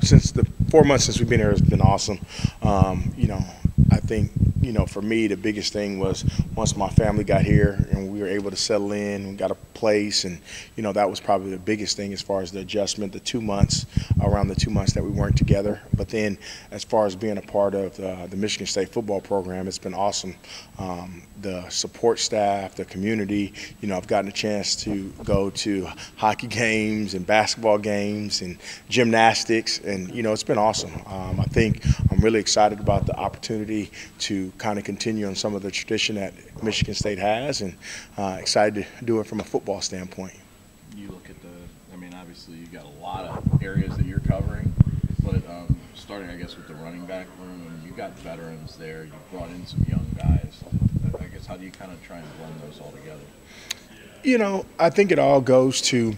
since the 4 months since we've been here has been awesome. I think, for me, the biggest thing was once my family got here and we were able to settle in and got a place, and, that was probably the biggest thing as far as the adjustment, around the 2 months that we weren't together. But then as far as being a part of the Michigan State football program, it's been awesome. The support staff, the community, I've gotten a chance to go to hockey games and basketball games and gymnastics, and, it's been awesome. I think I'm really excited about the opportunity to kind of continue on some of the tradition that Michigan State has, and excited to do it from a football standpoint. You look at obviously you got a lot of areas that you're covering, but starting, I guess, with the running back room, and you got veterans there, you brought in some young guys. I guess, how do you kind of try and blend those all together? I think it all goes to,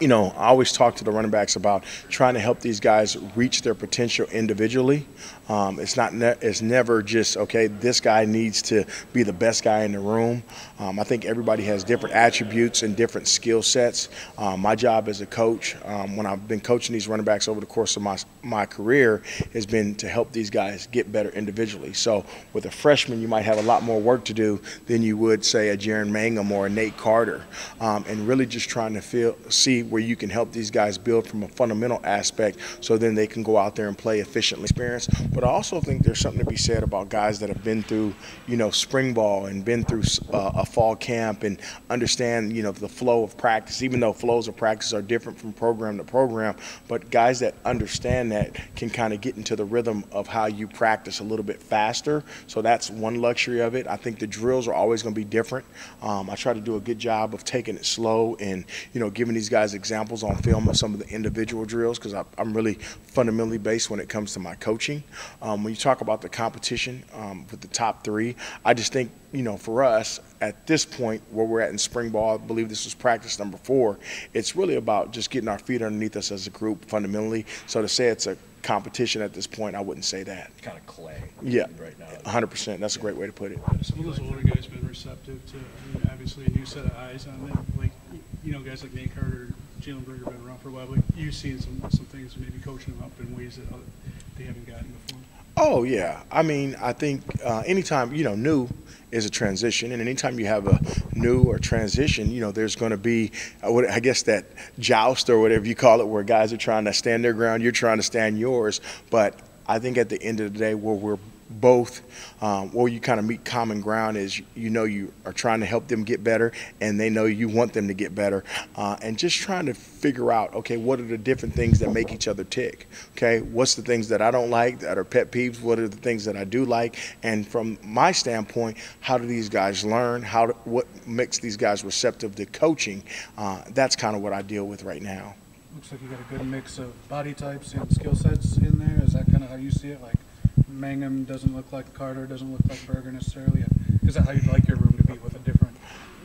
I always talk to the running backs about trying to help these guys reach their potential individually. It's never just, okay, this guy needs to be the best guy in the room. I think everybody has different attributes and different skill sets. My job as a coach, when I've been coaching these running backs over the course of my career, has been to help these guys get better individually. So with a freshman, you might have a lot more work to do than you would, say, a Jaron Mangum or a Nate Carter, and really just trying to see where you can help these guys build from a fundamental aspect so then they can go out there and play efficiently. Experience. But I also think there's something to be said about guys that have been through, spring ball and been through a fall camp and understand, the flow of practice, even though flows of practice are different from program to program. But guys that understand that can kind of get into the rhythm of how you practice a little bit faster. So that's one luxury of it. I think the drills are always going to be different. I try to do a good job of taking it slow and, giving these guys examples on film of some of the individual drills, because I'm really fundamentally based when it comes to my coaching. When you talk about the competition with the top three, I just think, for us at this point where we're at in spring ball, I believe this was practice number 4, it's really about just getting our feet underneath us as a group fundamentally. So to say it's a competition at this point, I wouldn't say that. It's kind of clay. Yeah, right now. 100%. That's a great way to put it. Some of those older guys have been receptive to, obviously, a new set of eyes on them. Like, guys like Nate Carter, Jalen Berger have been around for a while. But you've seen some things, maybe coaching them up in ways that they haven't gotten before. Oh, yeah. I think anytime, new is a transition, and anytime you have a new or transition, there's going to be, I guess, that joust or whatever you call it, where guys are trying to stand their ground, you're trying to stand yours. But I think at the end of the day, where we're both, where you kind of meet common ground is, you are trying to help them get better, and they know you want them to get better, and just trying to figure out, okay, what are the different things that make each other tick? Okay, what's the things that I don't like that are pet peeves? What are the things that I do like? And from my standpoint, how do these guys learn? What makes these guys receptive to coaching? That's kind of what I deal with right now. Looks like you got a good mix of body types and skill sets in there. Is that kind of how you see it? Like, Mangum doesn't look like Carter, doesn't look like Berger necessarily. Is that how you'd like your room to be, with a different?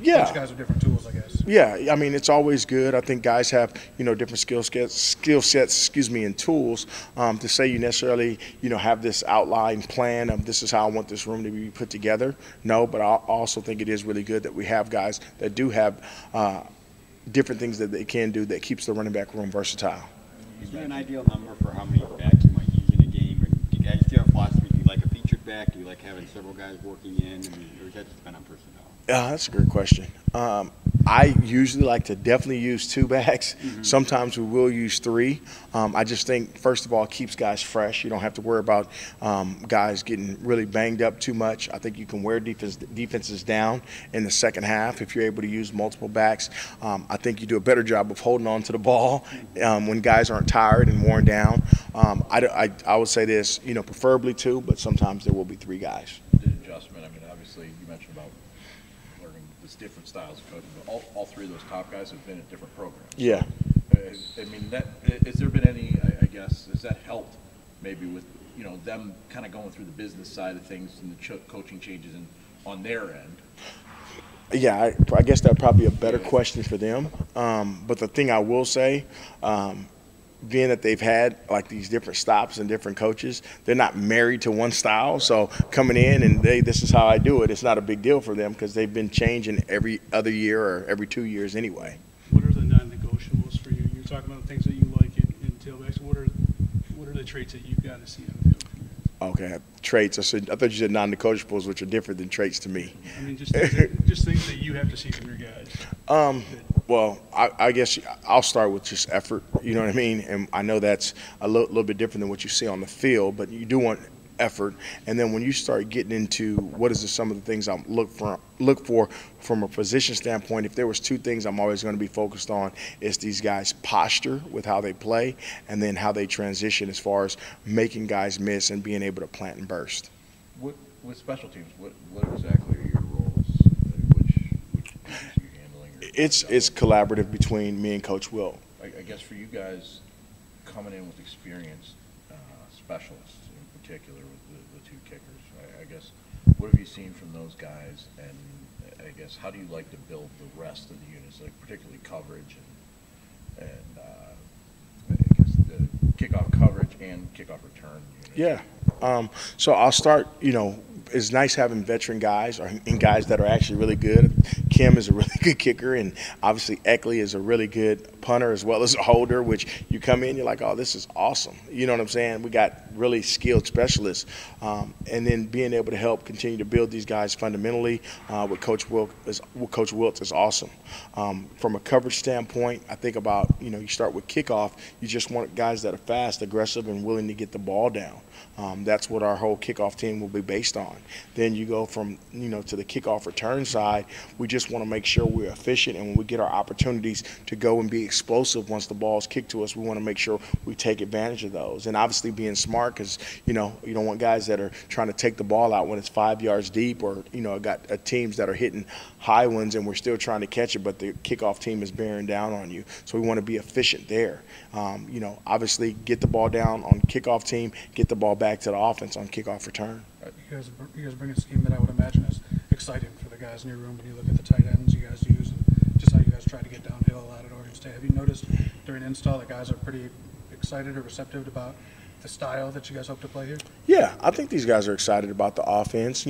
Yeah. Each guys with different tools, I guess. Yeah, it's always good. I think guys have, different skill sets, and tools. To say you necessarily, have this outline plan of this is how I want this room to be put together. No, but I also think it is really good that we have guys that do have different things that they can do that keeps the running back room versatile. Is there an ideal number for how many backs you might use in a game? Or do you guys do you have a philosophy? Do you like a featured back? Do you like having several guys working in? Or does that just depend on personnel? That's a great question. I usually like to definitely use 2 backs. Mm-hmm. Sometimes we will use 3. I just think, first of all, it keeps guys fresh. You don't have to worry about guys getting really banged up too much. I think you can wear defenses down in the second half if you're able to use multiple backs. I think you do a better job of holding on to the ball when guys aren't tired and worn down. I would say this, preferably 2, but sometimes there will be 3 guys. The adjustment, obviously you mentioned about learning this different styles of coaching, but all 3 of those top guys have been at different programs. Yeah. Has there been any, I guess, has that helped maybe with, them kind of going through the business side of things and the coaching changes on their end? Yeah, I guess that's probably a better question for them. But the thing I will say, being that they've had like these different stops and different coaches, they're not married to one style. So coming in and this is how I do it, it's not a big deal for them because they've been changing every other year or every 2 years anyway. What are the non-negotiables for you? You're talking about the things that you like in tailbacks. What are What are the traits that you've got to see on the field? Okay, traits. I thought you said non-negotiables, which are different than traits to me. I mean, just things that you have to see from your guys. Well, I guess I'll start with just effort. You know what I mean? And I know that's a little bit different than what you see on the field, but you do want effort. And then when you start getting into what is some of the things I look for from a position standpoint, if there was two things I'm always going to be focused on, is these guys' posture with how they play, and then how they transition as far as making guys miss and being able to plant and burst. With special teams, what exactly are your roles? Which duties are you handling? It's collaborative between me and Coach Wilt. I guess for you guys coming in with experienced specialists in particular with the two kickers, I guess, what have you seen from those guys, and I guess how do you like to build the rest of the units, like particularly coverage and I guess the kickoff coverage and kickoff return units? Yeah. So I'll start, it's nice having veteran guys and guys that are actually really good. Kim is a really good kicker, and obviously Eckley is a really good punter as well as a holder, which you come in, you're like, oh, this is awesome. You know what I'm saying? We got really skilled specialists. And then being able to help continue to build these guys fundamentally with Coach Wilt is awesome. From a coverage standpoint, I think about, you start with kickoff. You just want guys that are fast, aggressive, and willing to get the ball down. That's what our whole kickoff team will be based on. Then you go from, to the kickoff return side. We just want to make sure we're efficient, and when we get our opportunities to go and be explosive once the ball's kicked to us, we want to make sure we take advantage of those. And obviously being smart, because, you don't want guys that are trying to take the ball out when it's 5 yards deep, or, got teams that are hitting high ones and we're still trying to catch it, but the kickoff team is bearing down on you. So we want to be efficient there. Obviously get the ball down on kickoff team, get the ball back to the offense on kickoff return. You guys bring a scheme that I would imagine is exciting for the guys in your room when you look at the tight ends you guys use, and just how you guys try to get downhill a lot at Oregon State. Have you noticed during install that guys are pretty excited or receptive about the style that you guys hope to play here? Yeah, I think these guys are excited about the offense.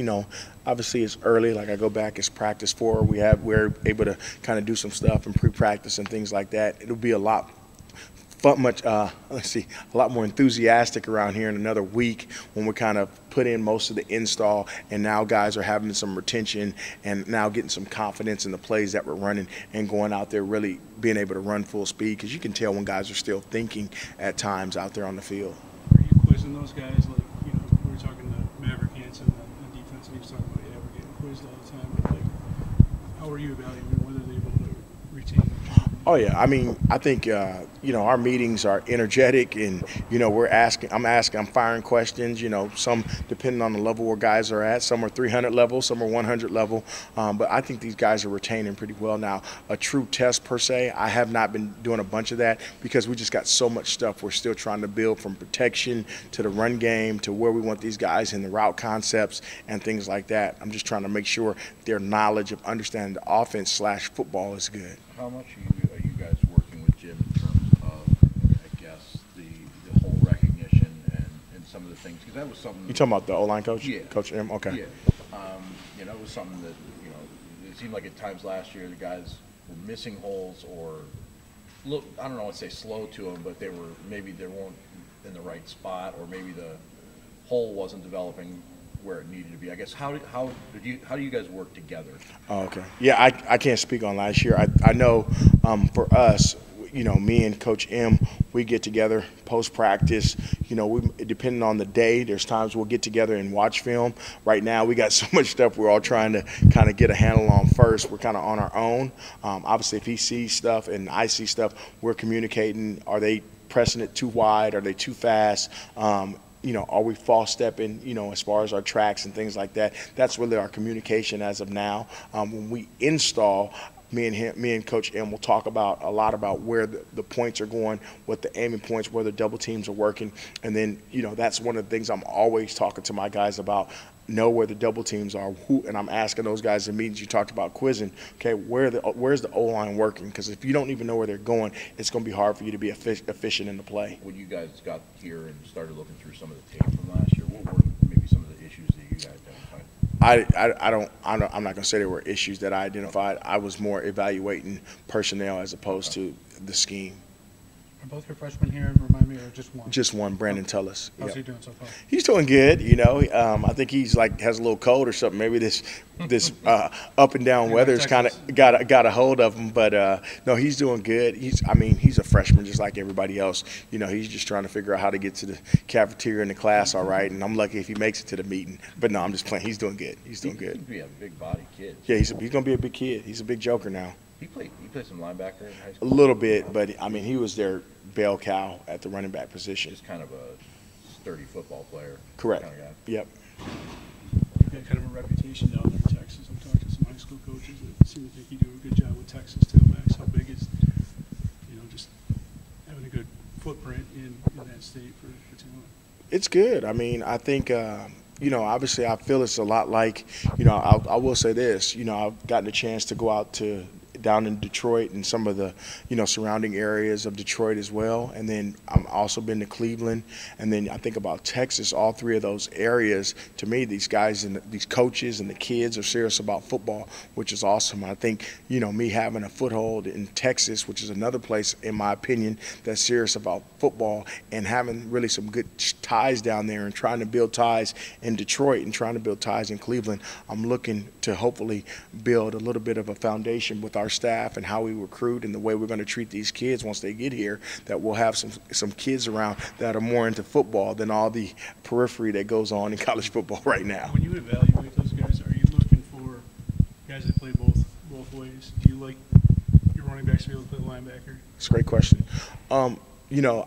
Obviously it's early. Like I go back, it's practice 4. We're able to kind of do some stuff in pre-practice and things like that. It'll be a lot a lot more enthusiastic around here in another week when we kind of put in most of the install, and now guys are having some retention and now getting some confidence in the plays that we're running and going out there really being able to run full speed, because you can tell when guys are still thinking at times out there on the field. Are you quizzing those guys? Like, we were talking to Maverick Hansen on defense, and he was talking about, we're getting quizzed all the time. But, how are you evaluating whether they're able to retain? Oh yeah, I think our meetings are energetic, and I'm firing questions. Some depending on the level where guys are at. Some are 300 level, some are 100 level. But I think these guys are retaining pretty well now. A true test per se, I have not been doing a bunch of that because we just got so much stuff we're still trying to build, from protection to the run game to where we want these guys in the route concepts and things like that. I'm just trying to make sure their knowledge of understanding the offense / football is good. How much are you guys working with Jim in terms of, I guess, the whole recognition and some of the things? Because that was something. You talking about the O-line coach? Yeah. Coach M? Okay. Yeah. It was something that, it seemed like at times last year the guys were missing holes, or, I don't know, I'd say slow to them, but they weren't in the right spot, or maybe the hole wasn't developing where it needed to be. I guess how do you guys work together? Oh, okay. Yeah, I can't speak on last year. I know for us, me and Coach M, we get together post practice. Depending on the day, there's times we'll get together and watch film. Right now, we got so much stuff we're all trying to kind of get a handle on first. We're kind of on our own. Obviously, if he sees stuff and I see stuff, we're communicating. Are they pressing it too wide? Are they too fast? Are we false stepping, as far as our tracks and things like that? That's really our communication as of now. When we install, me and Coach M will talk a lot about where the points are going, what the aiming points, where the double teams are working. And then, that's one of the things I'm always talking to my guys about. Know where the double teams are, and I'm asking those guys in meetings. You talked about quizzing. Okay, where's the O-line working? Because if you don't even know where they're going, it's going to be hard for you to be efficient in the play. When you guys got here and started looking through some of the tape from last year, what were maybe some of the issues that you guys identified? I'm not going to say there were issues that I identified. I was more evaluating personnel as opposed to the scheme. Are both your freshmen here, remind me, or just one? Just one, Brandon Tullis. How's Yep. he doing so far? He's doing good, you know. I think he's like has a little cold or something. Maybe this up and down weather's kind of got a hold of him. But no, he's doing good. He's a freshman just like everybody else. You know, he's just trying to figure out how to get to the cafeteria and the class all right. And I'm lucky if he makes it to the meeting. But no, I'm just playing. He's doing good. He's doing good. He's a big body kid. Yeah, he's gonna be a big kid. He's a big joker now. He played some linebacker in high A school. little bit, but I mean, he was their bell cow at the running back position. Just kind of a sturdy football player. Correct. Kind of guy. Yep. You've got kind of a reputation down there in Texas. I'm talking to some high school coaches that seem to think you do a good job with Texas tailbacks. How big is, just having a good footprint in that state for talent? It's good. I mean, I think, obviously I feel it's a lot like, I will say this, I've gotten a chance to go out down in Detroit and some of the, surrounding areas of Detroit as well. And then I've also been to Cleveland. And then I think about Texas, all three of those areas. To me, these guys and these coaches and the kids are serious about football, which is awesome. I think, me having a foothold in Texas, which is another place, in my opinion, that's serious about football, and having really some good ties down there and trying to build ties in Detroit and trying to build ties in Cleveland. I'm looking to hopefully build a little bit of a foundation with our staff and how we recruit and the way we're going to treat these kids once they get here, that we'll have some kids around that are more into football than all the periphery that goes on in college football right now. When you evaluate those guys, are you looking for guys that play both ways? Do you like your running backs to be able to play linebacker? It's a great question.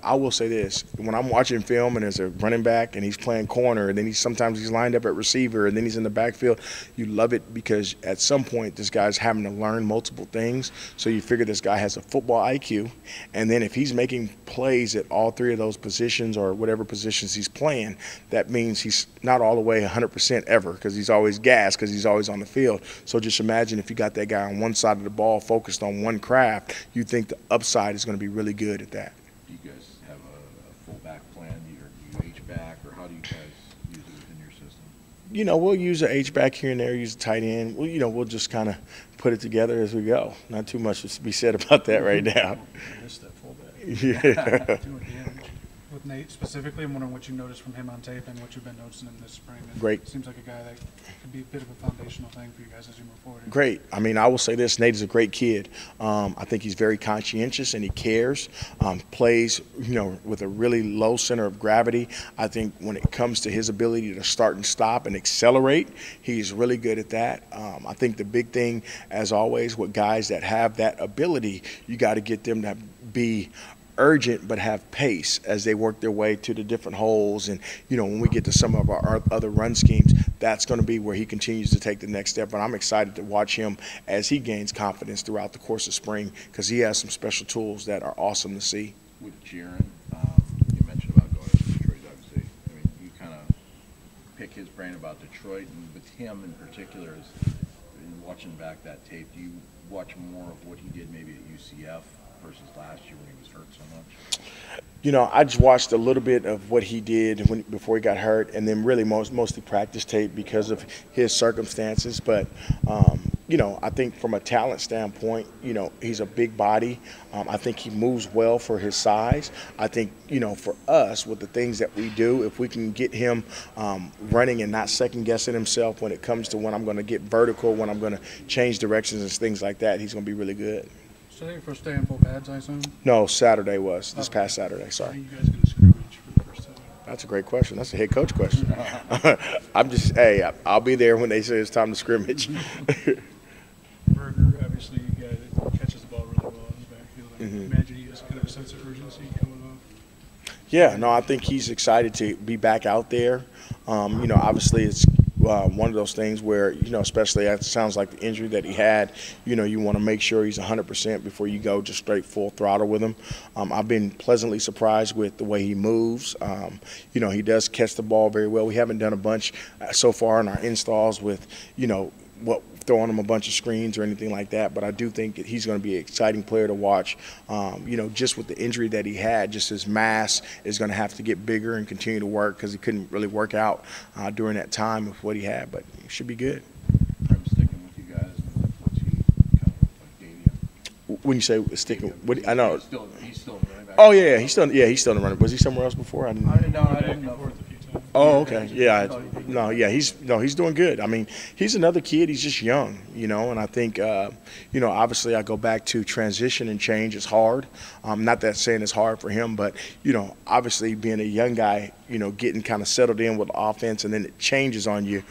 I will say this. When I'm watching film and there's a running back and he's playing corner, and then sometimes he's lined up at receiver, and then he's in the backfield, you love it because at some point this guy's having to learn multiple things. So you figure this guy has a football IQ, and then if he's making plays at all three of those positions or whatever positions he's playing, that means he's not all the way 100% ever, because he's always gassed because he's always on the field. So just imagine if you got that guy on one side of the ball focused on one craft, you think the upside is going to be really good at that. Do you guys have a fullback plan? Do you H-back, or how do you guys use it within your system? We'll use an H-back here and there, use a tight end. We'll just kind of put it together as we go. Not too much to be said about that right now. I missed that fullback. Yeah. Doing damage. With Nate specifically, I'm wondering what you noticed from him on tape and what you've been noticing him this spring. Great. Seems like a guy that could be a bit of a foundational thing for you guys as you move forward. Great. I mean, I will say this. Nate is a great kid. I think he's very conscientious and he cares. Plays, with a really low center of gravity. I think when it comes to his ability to start and stop and accelerate, he's really good at that. I think the big thing, as always, with guys that have that ability, you got to get them to be urgent but have pace as they work their way to the different holes. And when we get to some of our other run schemes, that's going to be where he continues to take the next step. But I'm excited to watch him as he gains confidence throughout the course of spring, because he has some special tools that are awesome to see. With Jaron, you mentioned about going to Detroit, obviously. I mean, you kind of pick his brain about Detroit, and with him in particular, in watching back that tape, do you watch more of what he did maybe at UCF versus last year when he was hurt so much? I just watched a little bit of what he did before he got hurt, and then really mostly practice tape because of his circumstances. But, I think from a talent standpoint, he's a big body. I think he moves well for his size. I think, for us, with the things that we do, if we can get him running and not second-guessing himself when it comes to when I'm going to get vertical, when I'm going to change directions and things like that, he's going to be really good. So your first day in full pads, I assume? No, Saturday was. This past Saturday, sorry. Are you guys going to scrimmage for the first time? That's a great question. That's a head coach question. I'll be there when they say it's time to scrimmage. Berger, obviously, a guy that catches the ball really well in the backfield. I imagine he has kind of a sense of urgency coming off. Yeah, no, I think he's excited to be back out there. Obviously it's one of those things where, especially it sounds like the injury that he had, you want to make sure he's 100% before you go just straight full throttle with him. I've been pleasantly surprised with the way he moves. He does catch the ball very well. We haven't done a bunch so far in our installs with, throwing him a bunch of screens or anything like that, but I do think that he's going to be an exciting player to watch. Just with the injury that he had, just his mass is going to have to get bigger and continue to work, because he couldn't really work out during that time of what he had, but it should be good. I'm sticking with you guys, and what's he kind of like gave you? When you say sticking, I know. He's still running back Oh yeah, he's still in the running. Was he somewhere else before? I didn't. I didn't know. Fourth a few times. Oh, okay. Yeah. He's doing good. I mean, he's another kid. He's just young, and I think, obviously I go back to transition and change is hard. Not that saying it's hard for him, but, obviously being a young guy, getting kind of settled in with the offense and then it changes on you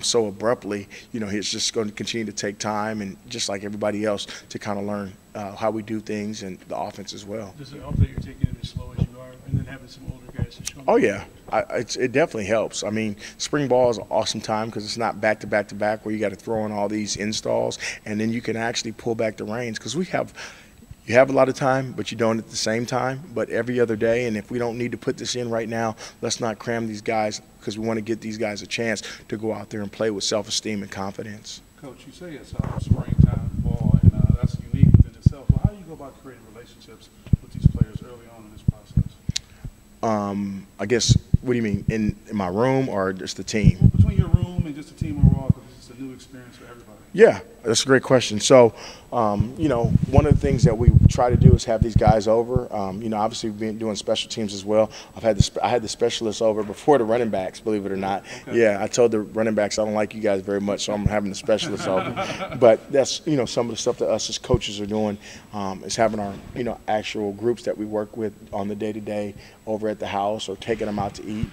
so abruptly, it's just going to continue to take time and just like everybody else to kind of learn how we do things and the offense as well. Does it help that you're taking it as slow as you are and then having some older guys to show them? Oh, yeah. It definitely helps. I mean, spring ball is an awesome time because it's not back to back to back where you got to throw in all these installs, and then you can actually pull back the reins because you have a lot of time, but you don't at the same time, but every other day. And if we don't need to put this in right now, let's not cram these guys because we want to get these guys a chance to go out there and play with self-esteem and confidence. Coach, you say it's springtime ball, and that's unique within itself. Well, how do you go about creating relationships with these players early on in this process? I guess, what do you mean, in my room or just the team? Well, between your room and just the team overall, because it's a new experience for everybody. Yeah, that's a great question. So, one of the things that we try to do is have these guys over. Obviously we've been doing special teams as well. I had the specialists over before the running backs, believe it or not. Okay. Yeah, I told the running backs I don't like you guys very much, so I'm having the specialists over. But that's some of the stuff that us as coaches are doing is having our actual groups that we work with on the day-to-day over at the house or taking them out to eat.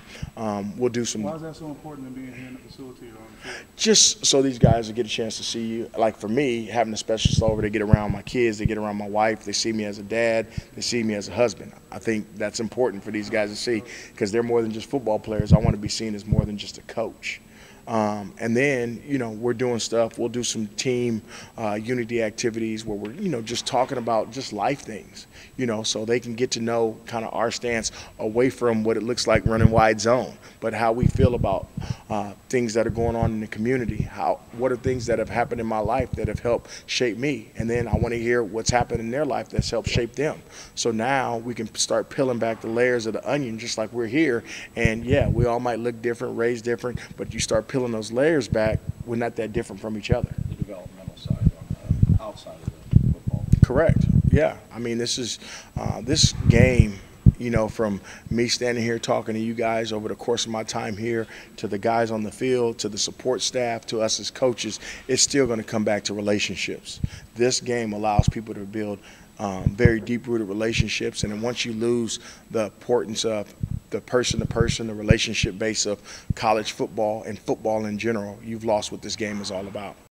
We'll do some. Why is that so important in being here in the facility or on the field? Just so these guys will get a chance to see you. Like for me, having a specialist over, they get around my kids, they get around my wife, they see me as a dad, they see me as a husband. I think that's important for these guys to see because they're more than just football players. I want to be seen as more than just a coach. And then, we're doing stuff. We'll do some team unity activities where we're, just talking about just life things, so they can get to know kind of our stance away from what it looks like running wide zone, but how we feel about things that are going on in the community. What are things that have happened in my life that have helped shape me? And then I want to hear what's happened in their life that's helped shape them. So now we can start peeling back the layers of the onion just like we're here. And yeah, we all might look different, raised different, but you start peeling those layers back, we're not that different from each other. The developmental side on the outside of the football. Correct. Yeah. I mean, this is this game, from me standing here talking to you guys over the course of my time here to the guys on the field, to the support staff, to us as coaches, it's still going to come back to relationships. This game allows people to build very deep-rooted relationships, and then once you lose the importance of the person-to-person, the relationship base of college football and football in general, you've lost what this game is all about.